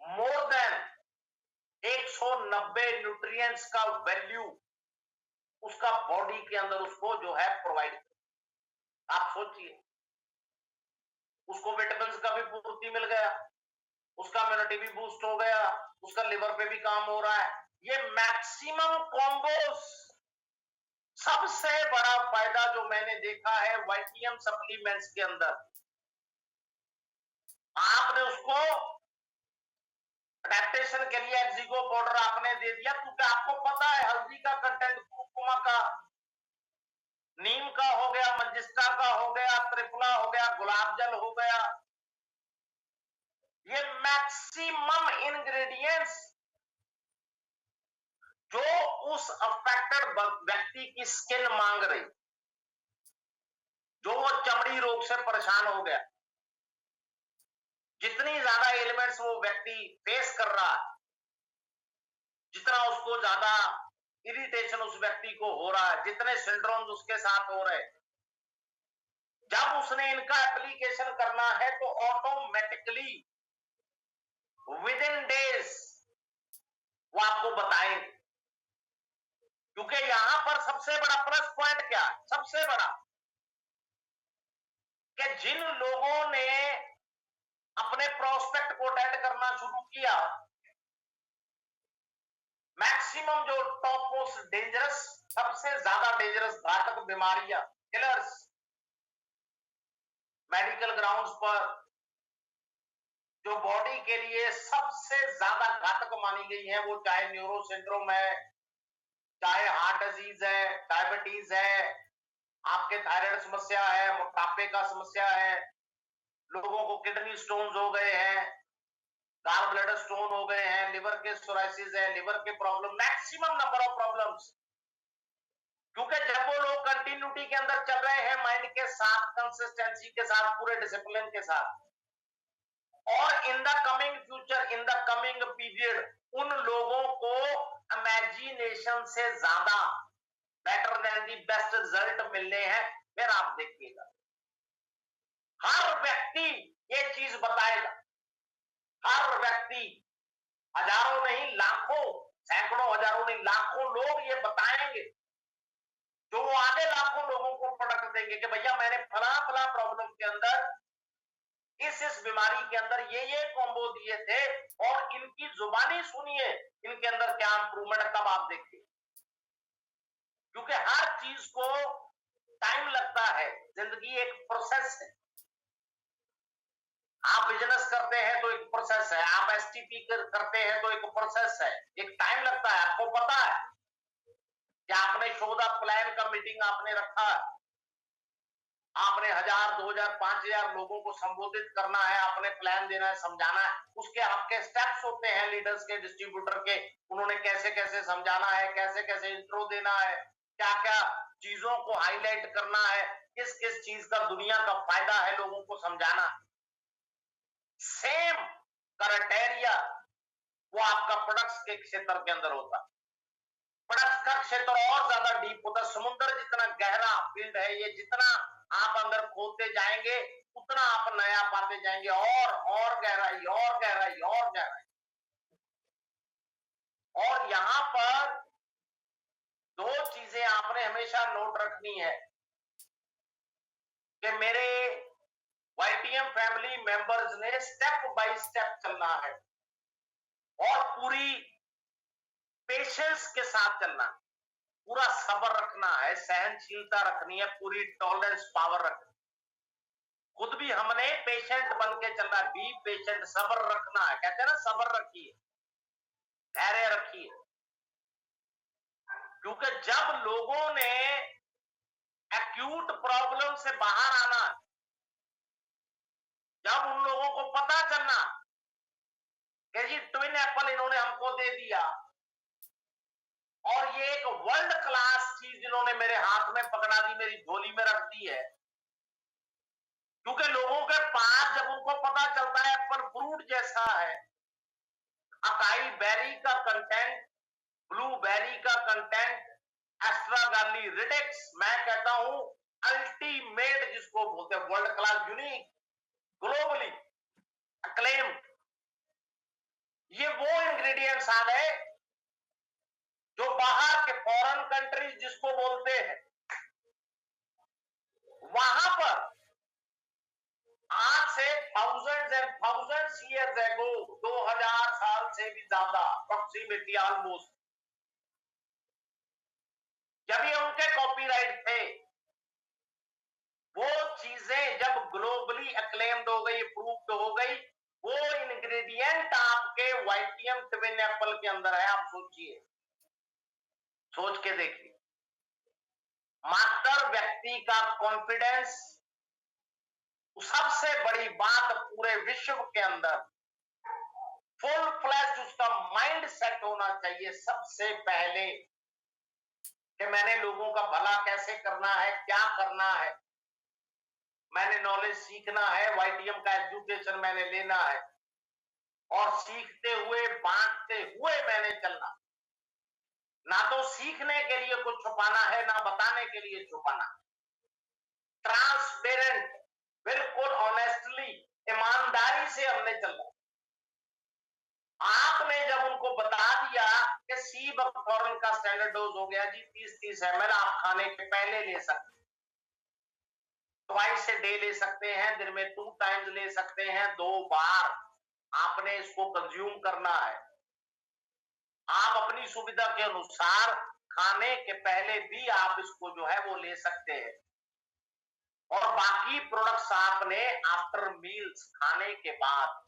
more than 190 nutrients का वैल्यू उसका बॉडी के अंदर उसको जो है प्रोवाइड। आप सोचिए, उसको विटामिन का भी पूर्ति मिल गया, उसका इम्यूनिटी भी बूस्ट हो गया, उसका लिवर पे भी काम हो रहा है, ये मैक्सिमम कॉम्बोस। सबसे बड़ा फायदा जो मैंने देखा है वाईटीएम सप्लीमेंट्स के अंदर, आपने उसको अडेप्टेशन के लिए एक्जिगो पाउडर आपने दे दिया, क्योंकि आपको पता है हल्दी का कंटेंट, कुकुमा का, नीम का हो गया, मंजिस्टा का हो गया, त्रिफला हो गया, गुलाब जल हो गया, ये मैक्सिमम इंग्रेडिएंट्स जो उस अफेक्टेड व्यक्ति की स्किन मांग रही, जो वो चमड़ी रोग से परेशान हो गया, जितनी ज्यादा एलिमेंट्स वो व्यक्ति फेस कर रहा है, जितना उसको ज्यादा इरिटेशन उस व्यक्ति को हो रहा है, जितने सिंड्रोम्स उसके साथ हो रहे हैं, जब उसने इनका एप्लीकेशन करना है तो ऑटोमेटिकली विद इन डेज वो आपको बताएंगे। क्योंकि यहां पर सबसे बड़ा प्लस पॉइंट क्या है, सबसे बड़ा, कि जिन लोगों ने अपने प्रोस्पेक्ट को अटेंड करना शुरू किया, मैक्सिमम जो टॉप मोस्ट डेंजरस, सबसे ज्यादा डेंजरस घातक बीमारियां, किलर्स, मेडिकल ग्राउंड्स पर जो बॉडी के लिए सबसे ज्यादा घातक मानी गई है, वो चाहे न्यूरो सिंड्रोम है, चाहे हार्ट डिजीज है, डायबिटीज है, आपके थायराइड समस्या है, मोटापे का समस्या है, लोगों को किडनी स्टोन्स हो गए हैं, गाल ब्लैडर स्टोन हो गए हैं, लिवर के सोराइसिस है, लिवर के problem, maximum number of problems. क्योंकि जब वो लोग कंटिन्यूटी के अंदर चल रहे हैं, माइंड के साथ, कंसिस्टेंसी के साथ, पूरे डिसिप्लिन के साथ, और in the coming future, in the coming period, उन लोगों को इमेजिनेशन से ज्यादा better than the best result मिलने हैं। फिर आप देखिएगा, हर व्यक्ति ये चीज बताएगा, हर व्यक्ति, हजारों नहीं लाखों, सैकड़ों, हजारों नहीं लाखों लोग ये बताएंगे, जो वो आगे लाखों लोगों को प्रोडक्ट देंगे कि भैया मैंने फला फला प्रॉब्लम के अंदर, इस बीमारी के अंदर ये कॉम्बो दिए थे, और इनकी जुबानी सुनिए, इनके अंदर क्या इंप्रूवमेंट, कब आप देखिए। क्योंकि हर चीज को टाइम लगता है, जिंदगी एक प्रोसेस है। आप बिजनेस करते हैं तो एक प्रोसेस है, आप एसटीपी करते हैं तो एक प्रोसेस है, एक टाइम लगता है। आपको पता है कि आपने शो द प्लान का मीटिंग आपने रखा है, आपने 1000, 2000, 5000 लोगों को संबोधित करना है, आपने प्लान देना है, समझाना है, उसके आपके स्टेप्स होते हैं लीडर्स के, डिस्ट्रीब्यूटर के, उन्होंने कैसे कैसे समझाना है, कैसे कैसे इंट्रो देना है, क्या क्या चीजों को हाईलाइट करना है, किस किस चीज का दुनिया का फायदा है, लोगों को समझाना। सेम क्राइटेरिया वो आपका प्रोडक्ट्स के क्षेत्र के अंदर होता है। प्रोडक्ट्स का क्षेत्र और ज्यादा डीप होता है, समुद्र जितना गहरा फील्ड है ये, जितना आप अंदर खोलते जाएंगे उतना आप नया पाते जाएंगे, और गहराई, और गहराई, और गहराई। और यहां पर दो चीजें आपने हमेशा नोट रखनी है कि मेरे वाईटीएम फैमिली मेंबर्स ने स्टेप बाय स्टेप चलना है, और पूरी पेशेंस के साथ चलना, पूरा सब्र रखना है, सहनशीलता रखनी है, पूरी टॉलरेंस पावर रखनी। खुद भी हमने पेशेंट बन के चलना है, बी पेशेंट, सब्र रखना है। कहते हैं ना, सब्र रखिए, धैर्य रखिए। क्योंकि जब लोगों ने एक्यूट प्रॉब्लम से बाहर आना, जब उन लोगों को पता चलना कि जी ट्विन एप्पल इन्होंने हमको दे दिया, और ये एक वर्ल्ड क्लास चीज इन्होंने मेरे हाथ में पकड़ा दी, मेरी झोली में रख दी है। क्योंकि लोगों के पास जब उनको पता चलता है एप्पल फ्रूट जैसा है, अकाई बेरी का कंटेंट, ब्लूबेरी का कंटेंट, एस्ट्रागाली रिडेक्स, मैं कहता हूं अल्टीमेट, जिसको बोलते हैं world class, unique, globally acclaim, ये वो इंग्रेडिएंट्स आ गए जो बाहर के फॉरेन कंट्रीज जिसको बोलते हैं, वहां पर आज से thousands and thousands years ago, 2000 साल से भी ज्यादा, अप्रोक्सीमेटली ऑलमोस्ट, जब ये उनके कॉपीराइट थे, वो चीजें जब ग्लोबली अक्लेम्ड हो गई, प्रूव्ड हो गई, वो इंग्रेडिएंट आपके वाईटीएम ट्विन एप्पल के अंदर है। आप सोचिए, सोच के देखिए, मात्र व्यक्ति का कॉन्फिडेंस, सबसे बड़ी बात पूरे विश्व के अंदर फुल फ्लैश उसका माइंड सेट होना चाहिए सबसे पहले, कि मैंने लोगों का भला कैसे करना है, क्या करना है। मैंने नॉलेज सीखना है, वाईटीएम का एजुकेशन मैंने लेना है और सीखते हुए बांटते हुए मैंने चलना। ना तो सीखने के लिए कुछ छुपाना है, ना बताने के लिए छुपाना। ट्रांसपेरेंट, बिल्कुल ऑनेस्टली, ईमानदारी से हमने चलना। आपने जब उनको बता दिया कि सी बकथॉर्न का स्टैंडर्ड डोज हो गया जी 30-30 ml, आप खाने के पहले ले सकते, ट्वाइस ए डे ले सकते हैं, दिन में 2 टाइम्स ले सकते हैं, 2 बार आपने इसको कंज्यूम करना है। आप अपनी सुविधा के अनुसार खाने के पहले भी आप इसको जो है वो ले सकते हैं और बाकी प्रोडक्ट्स आपने आफ्टर मील्स, खाने के बाद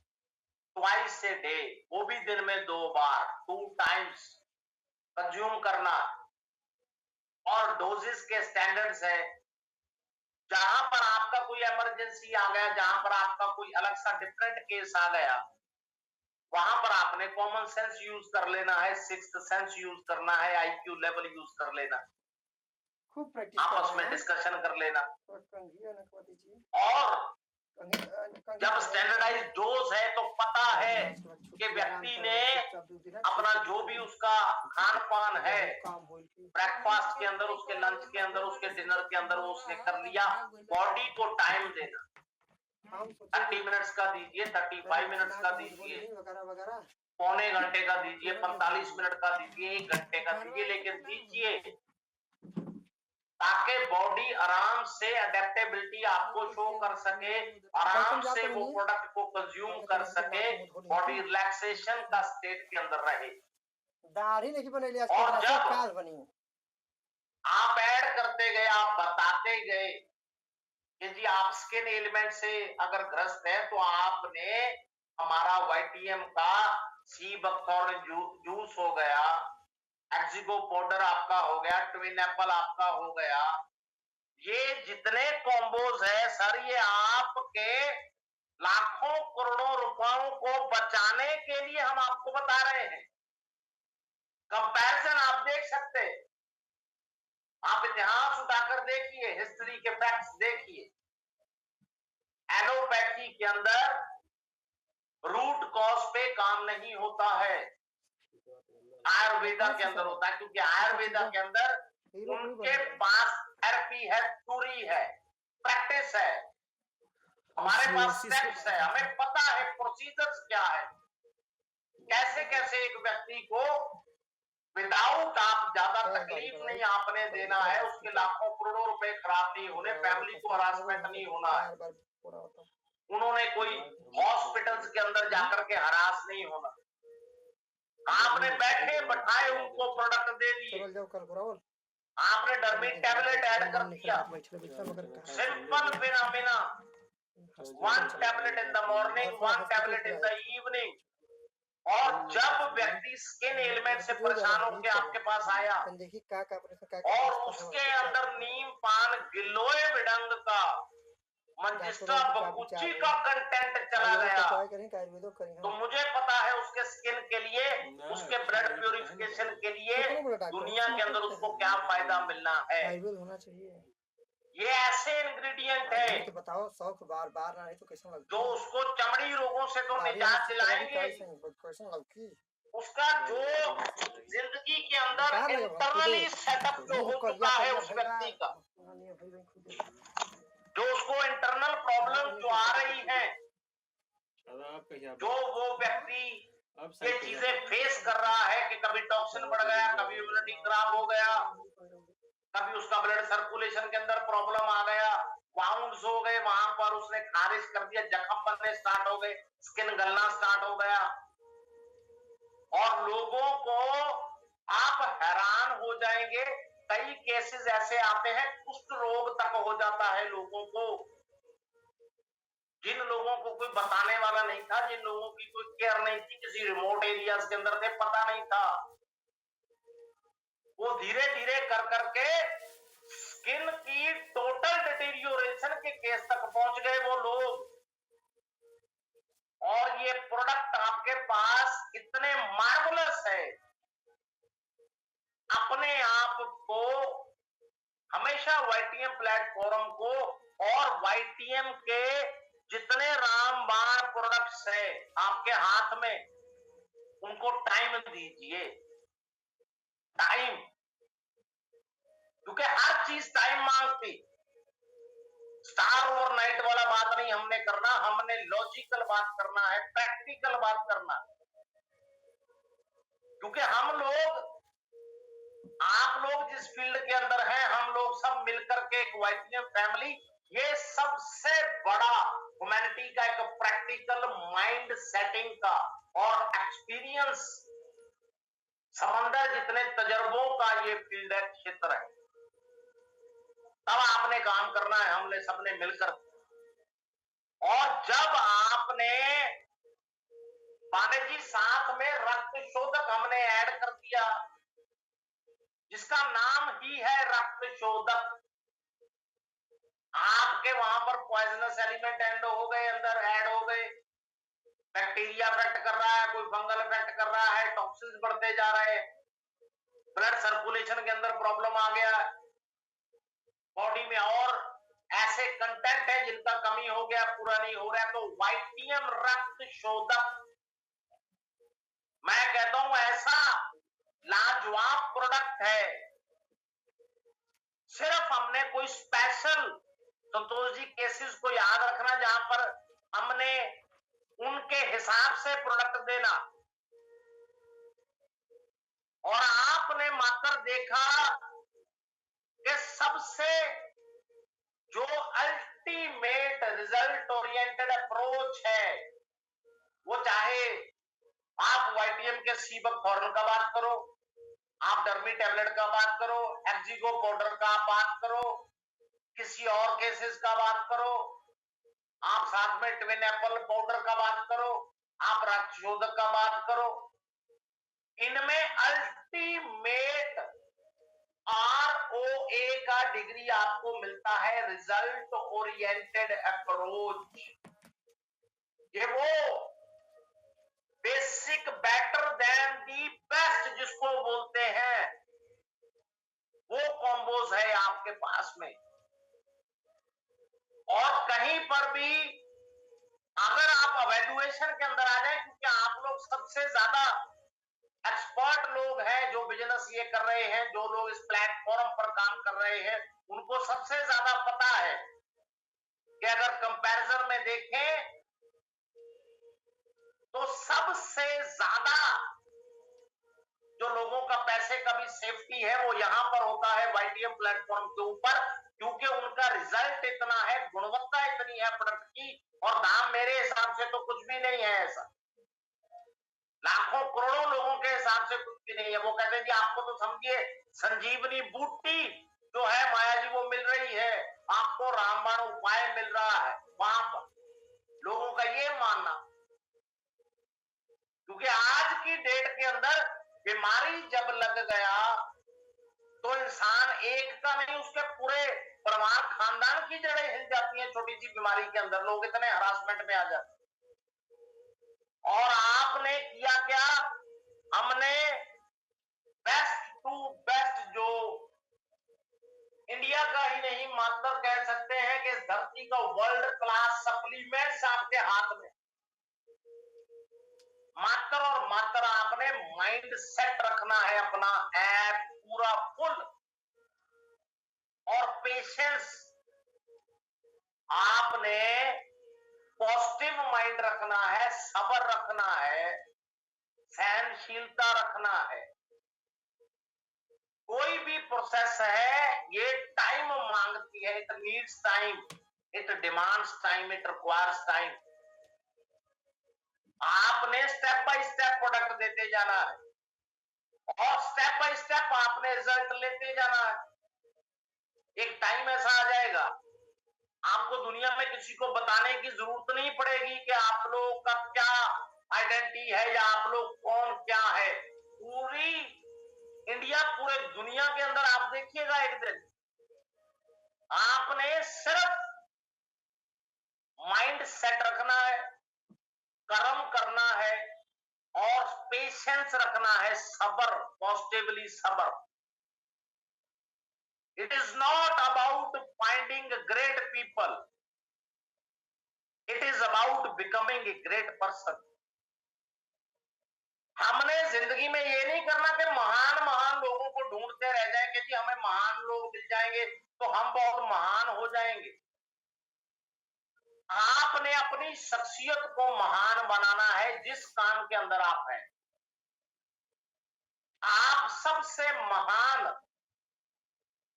ट्वाइस ए डे, वो भी दिन में 2 बार, 2 टाइम्स कंज्यूम करना। और डोजेस के स्टैंडर्ड्स है, जहां पर आपका कोई इमरजेंसी आ गया, जहां पर आपका कोई अलग सा डिफरेंट केस आ गया, वहां पर आपने कॉमन सेंस यूज कर लेना है, सिक्स्थ सेंस यूज करना है, आईक्यू लेवल यूज कर लेना, खूब प्रैक्टिस आपस में डिस्कशन कर लेना। और जब स्टैंडर्डाइज डोज है तो पता है कि व्यक्ति ने अपना जो भी उसका खान पान है, ब्रेकफास्ट के अंदर, उसके लंच के अंदर, उसके डिनर के अंदर, वो उसने कर लिया। बॉडी को टाइम देना, 30 मिनट्स का दीजिए, 35 मिनट्स का दीजिए, पौने घंटे का दीजिए, 45 मिनट का दीजिए, 1 घंटे का दीजिए, लेकिन दीजिए ताकि बॉडी आराम से अडेप्टेबिलिटी आपको शो कर सके, आराम से वो प्रोडक्ट को कंज्यूम कर सके, बॉडी रिलैक्सेशन का स्टेट के अंदर रहे। दाढ़ी नहीं बनेली, और जब काल बनी, आप ऐड करते गए, आप बताते गए कि जी आप स्किन एलिमेंट से अगर ग्रस्त है तो आपने हमारा वाईटीएम का सी बकथॉर्न जूस हो गया, एक्सिगो पाउडर आपका हो गया, ट्विन एप्पल आपका हो गया, ये जितने कॉम्बोज है सर, ये आपके लाखों करोड़ों रुपयों को बचाने के लिए हम आपको बता रहे हैं। कंपैरिजन आप देख सकते हैं, आप इतिहास उठाकर देखिए, हिस्ट्री के फैक्ट्स देखिए। एलोपैथी के अंदर रूट कॉज पे काम नहीं होता है, आयुर्वेदा के अंदर होता है, क्योंकि आयुर्वेदा के अंदर उनके पास थेरेपी है, थ्योरी है, प्रैक्टिस है। हमारे पास स्टेप्स है, हमें पता है प्रोसीजर्स क्या है, कैसे कैसे एक व्यक्ति को विदाउट आप ज्यादा तकलीफ नहीं आपने देना है, उसके लाखों करोड़ों रुपए खराब नहीं होने, फैमिली को हरासमेंट नहीं होना है, उन्होंने कोई हॉस्पिटल्स के अंदर जाकर के हरास नहीं होना, आपने बैठे बैठाए उनको प्रोडक्ट दे दिए, आपने डर्मी टैबलेट ऐड कर दिया, simple phenomena, 1 tablet in the morning, 1 tablet in the evening. और जब व्यक्ति स्किन एलिमेंट से परेशान होकर आपके पास आया और उसके अंदर नीम पान, गिलोय विडंग का, मंजिस्ट्रा बकुची का कंटेंट चला गया, तो मुझे पता है उसके स्किन के लिए, उसके ब्लड प्यूरिफिकेशन के लिए दुनिया के अंदर उसको क्या फायदा मिलना है। ये ऐसे इंग्रेडिएंट है तो बताओ, शौक बार बार ना तो कैसा लगता जो उसको चमड़ी रोगों से तो निजात दिलाएंगे, उसका जो जिंदगी के अंदर इंटरनली सेटअप जो हो चुका है उस व्यक्ति का, जो उसको इंटरनल प्रॉब्लम जो आ रही है, जो वो व्यक्ति ये चीजें फेस कर रहा है कि कभी टॉक्सिन बढ़ गया, कभी इम्यूनिटी खराब हो गया, कभी उसका ब्लड सर्कुलेशन के अंदर प्रॉब्लम आ गया, वाउंड्स हो गए, वहां पर उसने खारिज कर दिया, जख्म बनने स्टार्ट हो गए, स्किन गलना स्टार्ट हो गया, और लोगों को आप हैरान हो जाएंगे, कई केसेस ऐसे आते हैं कुष्ठ रोग तक हो जाता है लोगों को, जिन लोगों को कोई बताने वाला नहीं था, जिन लोगों की कोई केयर नहीं थी, किसी रिमोट एरियाज के अंदर थे, पता नहीं था, वो धीरे धीरे कर करके स्किन की टोटल डिटीरियोरेशन के केस तक पहुंच गए वो लोग। और ये प्रोडक्ट आपके पास इतने मार्वलस है, अपने आप को हमेशा वाईटीएम प्लेटफॉर्म को और YTM के जितने रामबाण प्रोडक्ट्स है आपके हाथ में, उनको टाइम दीजिए, टाइम, क्योंकि हर चीज टाइम मांगती। स्टार और नाइट वाला बात नहीं हमने करना, हमने लॉजिकल बात करना है, प्रैक्टिकल बात करना है। क्योंकि हम लोग, आप लोग जिस फील्ड के अंदर हैं, हम लोग सब मिलकर के एक YTM फैमिली, ये सबसे बड़ा ह्यूमैनिटी का एक प्रैक्टिकल माइंड सेटिंग का और एक्सपीरियंस, समंदर जितने तजर्बों का ये फील्ड है, क्षेत्र है। तब आपने काम करना है, हमने सबने मिलकर। और जब आपने पांडे जी साथ में रक्त शोधक हमने ऐड कर दिया, जिसका नाम ही है रक्त शोधक। आपके वहां पर पॉइजनस एलिमेंट एंड हो गए, अंदर ऐड हो गए, बैक्टीरिया इफेक्ट कर रहा है, कोई फंगल इफेक्ट कर रहा है, टॉक्सिन्स बढ़ते जा रहे हैं, ब्लड सर्कुलेशन के अंदर प्रॉब्लम आ गया बॉडी में, और ऐसे कंटेंट है जिनका कमी हो गया, पूरा नहीं हो रहा है, तो YTM रक्त शोधक, मैं कहता हूं ऐसा लाजवाब प्रोडक्ट है। सिर्फ हमने कोई स्पेशल संतोष जी केसेस को याद रखना जहां पर हमने उनके हिसाब से प्रोडक्ट देना, और आपने मात्र देखा कि सबसे जो अल्टीमेट रिजल्ट ओरिएंटेड अप्रोच है, वो चाहे आप YTM के सीबक फॉर्मल का बात करो, आप डर्मी टेबलेट का बात करो, एक्जिगो पाउडर का बात करो, किसी और केसेस का बात करो, आप साथ में ट्विन एप्पल पाउडर का बात करो, आप रक्त शोधक का बात करो, इनमें अल्टीमेट ROA का डिग्री आपको मिलता है, रिजल्ट ओरिएंटेड अप्रोच। ये वो basic better than the best जिसको बोलते हैं, वो कॉम्बोज है आपके पास में। और कहीं पर भी अगर आप इवैल्यूएशन के अंदर आ जाए, क्योंकि आप लोग सबसे ज्यादा एक्सपर्ट लोग हैं जो बिजनेस ये कर रहे हैं, जो लोग इस प्लेटफॉर्म पर काम कर रहे हैं, उनको सबसे ज्यादा पता है कि अगर कंपैरिजन में देखें तो सबसे ज्यादा जो लोगों का पैसे का भी सेफ्टी है वो यहां पर होता है YTM प्लेटफॉर्म के ऊपर, क्योंकि उनका रिजल्ट इतना है, गुणवत्ता इतनी है प्रोडक्ट की, और दाम मेरे हिसाब से तो कुछ भी नहीं है ऐसा, लाखों करोड़ों लोगों के हिसाब से कुछ भी नहीं है। वो कहते हैं जी आपको तो समझिए संजीवनी बूटी जो है माया जी वो मिल रही है, आपको रामबाण उपाय मिल रहा है, वहां पर लोगों का ये मानना, क्योंकि आज की डेट के अंदर बीमारी जब लग गया तो इंसान एक का नहीं, उसके पूरे परिवार खानदान की जड़ें हिल जाती हैं छोटी सी बीमारी के अंदर, लोग इतने हरासमेंट में आ जाते। और आपने किया क्या, हमने बेस्ट टू बेस्ट जो इंडिया का ही नहीं मात्र कह सकते हैं कि इस धरती का वर्ल्ड क्लास सप्लीमेंट्स आपके हाथ में, मात्र और मात्र आपने माइंड सेट रखना है अपना ऐप पूरा फुल, और पेशेंस, आपने पॉजिटिव माइंड रखना है, सब्र रखना है, सहनशीलता रखना है। कोई भी प्रोसेस है ये टाइम मांगती है, it needs time, it demands time, it requires time. आपने स्टेप बाय स्टेप प्रोडक्ट देते जाना है, और स्टेप बाय स्टेप आपने रिजल्ट लेते जाना है। एक टाइम ऐसा आ जाएगा, आपको दुनिया में किसी को बताने की जरूरत नहीं पड़ेगी कि आप लोग का क्या आइडेंटिटी है या आप लोग कौन क्या है। पूरी इंडिया, पूरे दुनिया के अंदर आप देखिएगा एक दिन, आपने सिर्फ माइंड सेट रखना है, कर्म करना है, और पेशेंस रखना है, सब्र, पॉजिटिवली सब्र। It is not about finding great people. It is about becoming a great person. हमने जिंदगी में ये नहीं करना कि महान महान लोगों को ढूंढते रह जाएं कि जी हमें महान लोग मिल जाएंगे तो हम बहुत महान हो जाएंगे। आपने अपनी शख्सियत को महान बनाना है जिस काम के अंदर आप हैं। आप सबसे महान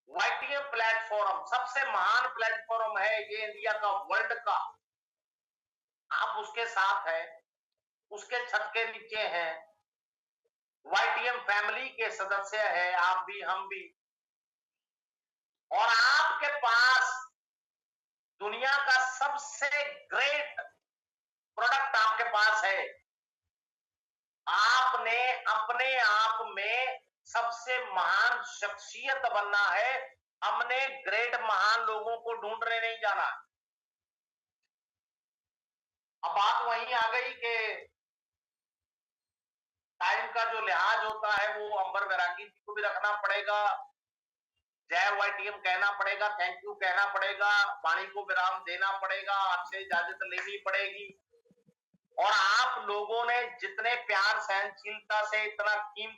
YTM प्लेटफॉर्म, सबसे महान प्लेटफॉर्म है ये इंडिया का, वर्ल्ड का। आप उसके साथ हैं, उसके छत के नीचे हैं, YTM फैमिली के सदस्य हैं, आप भी हम भी। और आपके पास दुनिया का सबसे ग्रेट प्रोडक्ट आपके पास है। आपने अपने आप में सबसे महान शख्सियत बनना है। हमने ग्रेट महान लोगों को ढूंढने नहीं जाना। अब बात वहीं आ गई कि टाइम का जो लिहाज होता है वो अंबर बैरागी जी को भी रखना पड़ेगा, जय YTM कहना पड़ेगा, थैंक यू कहना पड़ेगा, वाणी को विराम देना पड़ेगा, आपसे इजाजत लेनी पड़ेगी। और आप लोगों ने जितने प्यार सहनशीलता से इतना कीमती